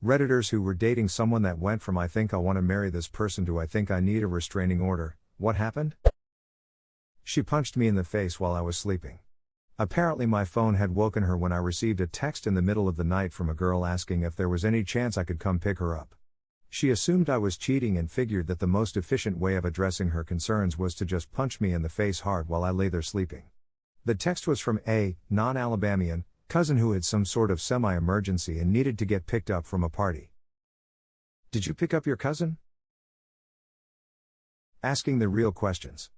Redditors who were dating someone that went from I think I want to marry this person to I think I need a restraining order. What happened? She punched me in the face while I was sleeping. Apparently my phone had woken her when I received a text in the middle of the night from a girl asking if there was any chance I could come pick her up. She assumed I was cheating and figured that the most efficient way of addressing her concerns was to just punch me in the face hard while I lay there sleeping. The text was from a non-Alabamian cousin who had some sort of semi-emergency and needed to get picked up from a party. Did you pick up your cousin? Asking the real questions.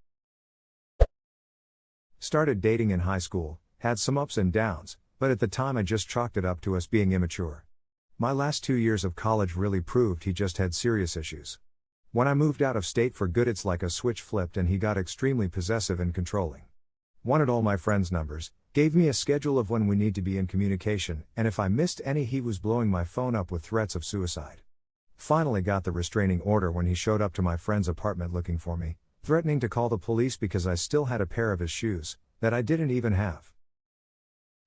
Started dating in high school, had some ups and downs, but at the time I just chalked it up to us being immature. My last 2 years of college really proved he just had serious issues. When I moved out of state for good, it's like a switch flipped and he got extremely possessive and controlling. Wanted all my friends' numbers, gave me a schedule of when we need to be in communication, and if I missed any he was blowing my phone up with threats of suicide. Finally got the restraining order when he showed up to my friend's apartment looking for me, threatening to call the police because I still had a pair of his shoes, that I didn't even have.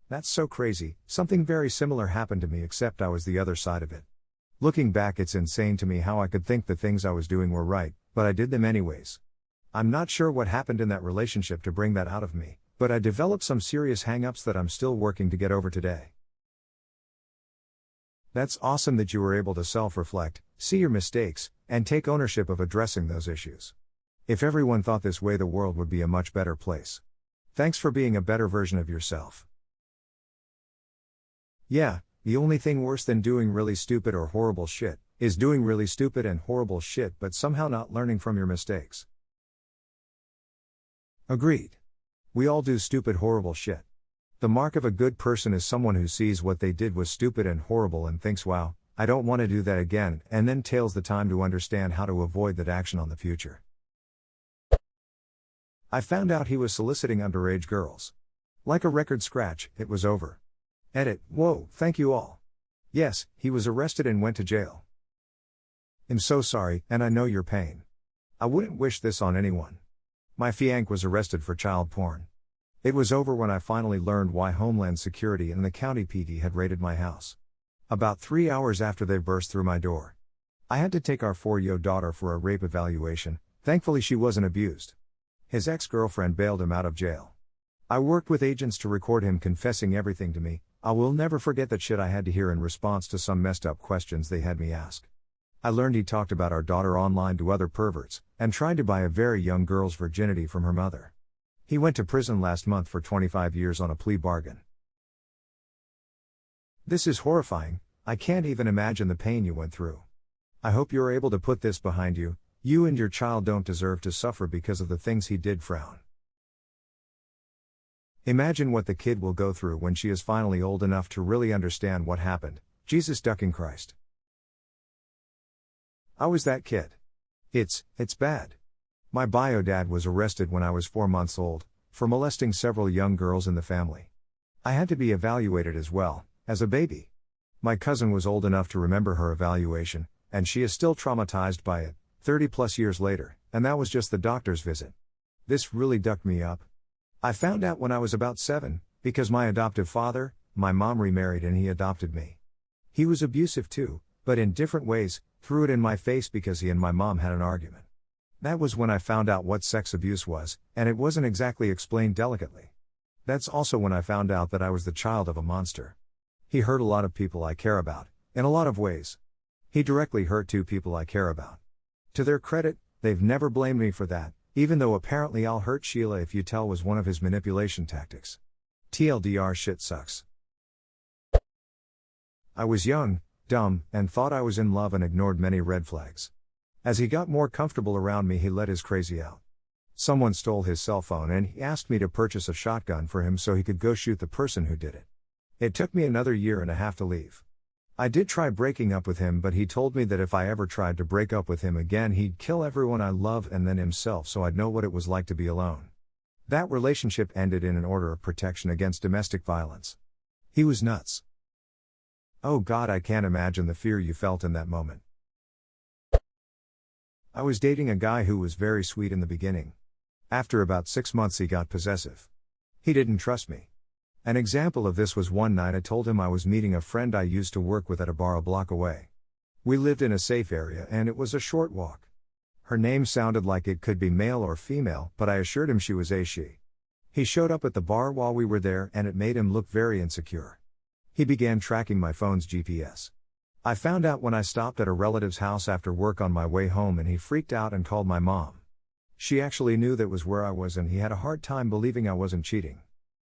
That's so crazy. Something very similar happened to me except I was the other side of it. Looking back, it's insane to me how I could think the things I was doing were right, but I did them anyways. I'm not sure what happened in that relationship to bring that out of me, but I developed some serious hang-ups that I'm still working to get over today. That's awesome that you were able to self-reflect, see your mistakes, and take ownership of addressing those issues. If everyone thought this way, the world would be a much better place. Thanks for being a better version of yourself. Yeah, the only thing worse than doing really stupid or horrible shit is doing really stupid and horrible shit but somehow not learning from your mistakes. Agreed. We all do stupid, horrible shit. The mark of a good person is someone who sees what they did was stupid and horrible and thinks, wow, I don't want to do that again, and then takes the time to understand how to avoid that action on the future. I found out he was soliciting underage girls. Like a record scratch, it was over. Edit, whoa, thank you all. Yes, he was arrested and went to jail. I'm so sorry, and I know your pain. I wouldn't wish this on anyone. My fianc was arrested for child porn. It was over when I finally learned why Homeland Security and the county PD had raided my house. About 3 hours after they burst through my door. I had to take our 4-year-old daughter for a rape evaluation. Thankfully she wasn't abused. His ex-girlfriend bailed him out of jail. I worked with agents to record him confessing everything to me. I will never forget that shit I had to hear in response to some messed up questions they had me ask. I learned he talked about our daughter online to other perverts, and tried to buy a very young girl's virginity from her mother. He went to prison last month for 25 years on a plea bargain. This is horrifying. I can't even imagine the pain you went through. I hope you're able to put this behind you. You and your child don't deserve to suffer because of the things he did. Frown. Imagine what the kid will go through when she is finally old enough to really understand what happened. Jesus ducking Christ. I was that kid. It's bad. My bio dad was arrested when I was 4 months old, for molesting several young girls in the family. I had to be evaluated as well, as a baby. My cousin was old enough to remember her evaluation, and she is still traumatized by it, 30 plus years later, and that was just the doctor's visit. This really ducked me up. I found out when I was about 7, because my adoptive father, my mom remarried and he adopted me. He was abusive too, but in different ways, threw it in my face because he and my mom had an argument. That was when I found out what sex abuse was, and it wasn't exactly explained delicately. That's also when I found out that I was the child of a monster. He hurt a lot of people I care about, in a lot of ways. He directly hurt 2 people I care about. To their credit, they've never blamed me for that, even though apparently I'll hurt Sheila if you tell was one of his manipulation tactics. TLDR, shit sucks. I was young, dumb, and thought I was in love and ignored many red flags. As he got more comfortable around me, he let his crazy out. Someone stole his cell phone and he asked me to purchase a shotgun for him so he could go shoot the person who did it. It took me another 1.5 years to leave. I did try breaking up with him, but he told me that if I ever tried to break up with him again, he'd kill everyone I love and then himself, so I'd know what it was like to be alone. That relationship ended in an order of protection against domestic violence. He was nuts. Oh God, I can't imagine the fear you felt in that moment. I was dating a guy who was very sweet in the beginning. After about 6 months he got possessive. He didn't trust me. An example of this was one night I told him I was meeting a friend I used to work with at a bar a block away. We lived in a safe area and it was a short walk. Her name sounded like it could be male or female, but I assured him she was a she. He showed up at the bar while we were there and it made him look very insecure. He began tracking my phone's GPS. I found out when I stopped at a relative's house after work on my way home and he freaked out and called my mom. She actually knew that was where I was and he had a hard time believing I wasn't cheating.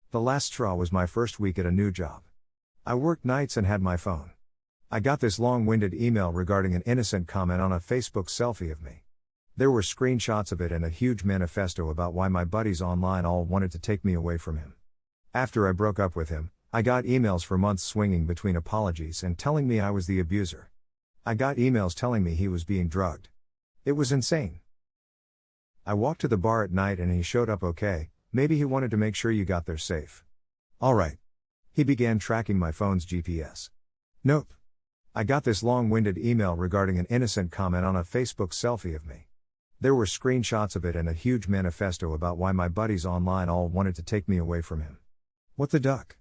The last straw was my first week at a new job. I worked nights and had my phone. I got this long-winded email regarding an innocent comment on a Facebook selfie of me. There were screenshots of it and a huge manifesto about why my buddies online all wanted to take me away from him. After I broke up with him, I got emails for months swinging between apologies and telling me I was the abuser. I got emails telling me he was being drugged. It was insane. I walked to the bar at night and he showed up okay, maybe he wanted to make sure you got there safe. Alright. He began tracking my phone's GPS. Nope. I got this long-winded email regarding an innocent comment on a Facebook selfie of me. There were screenshots of it and a huge manifesto about why my buddies online all wanted to take me away from him. What the duck?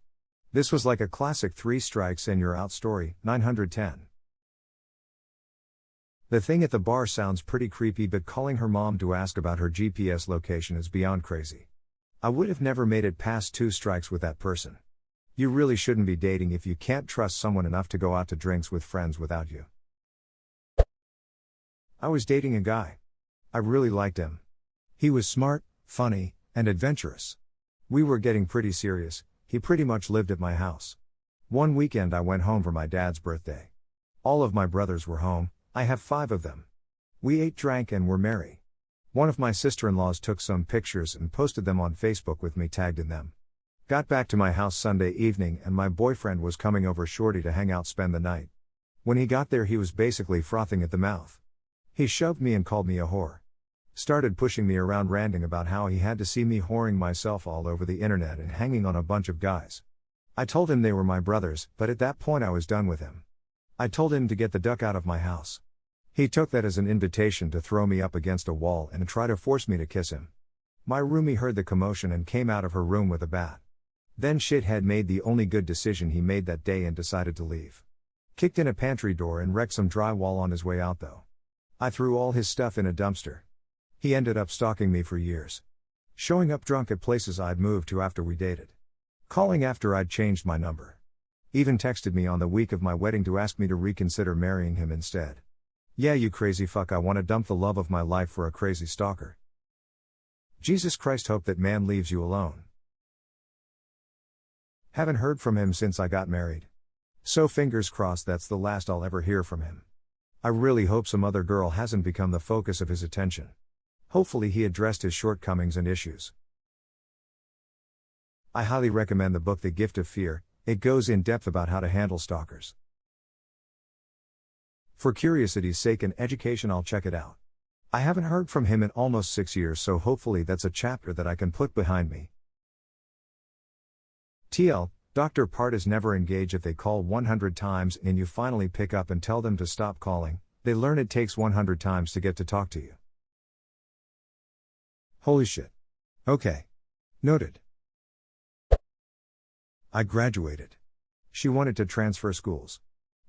This was like a classic 3 strikes and you're out story, 910. The thing at the bar sounds pretty creepy, but calling her mom to ask about her GPS location is beyond crazy. I would have never made it past 2 strikes with that person. You really shouldn't be dating if you can't trust someone enough to go out to drinks with friends without you. I was dating a guy. I really liked him. He was smart, funny, and adventurous. We were getting pretty serious. He pretty much lived at my house. One weekend I went home for my dad's birthday. All of my brothers were home, I have 5 of them. We ate, drank, and were merry. One of my sister-in-laws took some pictures and posted them on Facebook with me tagged in them. Got back to my house Sunday evening and my boyfriend was coming over shorty to hang out, spend the night. When he got there he was basically frothing at the mouth. He shoved me and called me a whore. Started pushing me around, ranting about how he had to see me whoring myself all over the internet and hanging on a bunch of guys. I told him they were my brothers, but at that point I was done with him. I told him to get the duck out of my house. He took that as an invitation to throw me up against a wall and try to force me to kiss him. My roomie heard the commotion and came out of her room with a bat. Then shithead made the only good decision he made that day and decided to leave. Kicked in a pantry door and wrecked some drywall on his way out though. I threw all his stuff in a dumpster. He ended up stalking me for years. Showing up drunk at places I'd moved to after we dated. Calling after I'd changed my number. Even texted me on the week of my wedding to ask me to reconsider marrying him instead. Yeah, you crazy fuck, I wanna dump the love of my life for a crazy stalker. Jesus Christ, hope that man leaves you alone. Haven't heard from him since I got married. So fingers crossed that's the last I'll ever hear from him. I really hope some other girl hasn't become the focus of his attention. Hopefully he addressed his shortcomings and issues. I highly recommend the book The Gift of Fear. It goes in depth about how to handle stalkers. For curiosity's sake and education, I'll check it out. I haven't heard from him in almost 6 years, so hopefully that's a chapter that I can put behind me. TL, Dr. Part is never engage. If they call 100 times and you finally pick up and tell them to stop calling, they learn it takes 100 times to get to talk to you. Holy shit. Okay. Noted. I graduated. She wanted to transfer schools.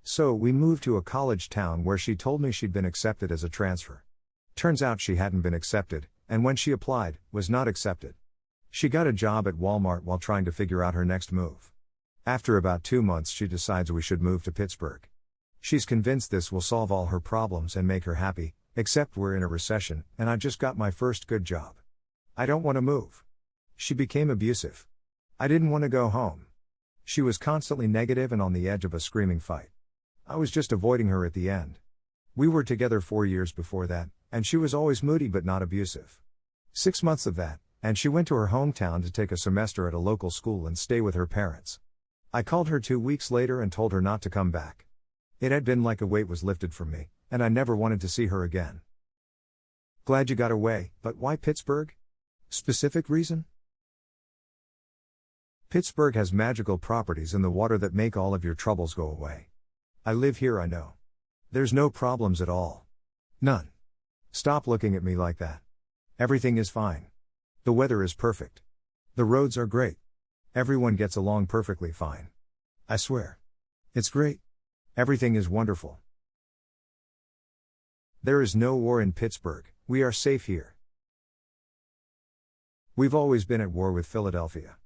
So we moved to a college town where she told me she'd been accepted as a transfer. Turns out she hadn't been accepted, and when she applied, was not accepted. She got a job at Walmart while trying to figure out her next move. After about 2 months she decides we should move to Pittsburgh. She's convinced this will solve all her problems and make her happy, except we're in a recession, and I just got my first good job. I don't want to move. She became abusive. I didn't want to go home. She was constantly negative and on the edge of a screaming fight. I was just avoiding her at the end. We were together 4 years before that, and she was always moody but not abusive. 6 months of that, and she went to her hometown to take a semester at a local school and stay with her parents. I called her 2 weeks later and told her not to come back. It had been like a weight was lifted from me, and I never wanted to see her again. Glad you got away, but why Pittsburgh? Specific reason? Pittsburgh has magical properties in the water that make all of your troubles go away. I live here, I know. There's no problems at all. None. Stop looking at me like that. Everything is fine. The weather is perfect. The roads are great. Everyone gets along perfectly fine. I swear. It's great. Everything is wonderful. There is no war in Pittsburgh, we are safe here. We've always been at war with Philadelphia.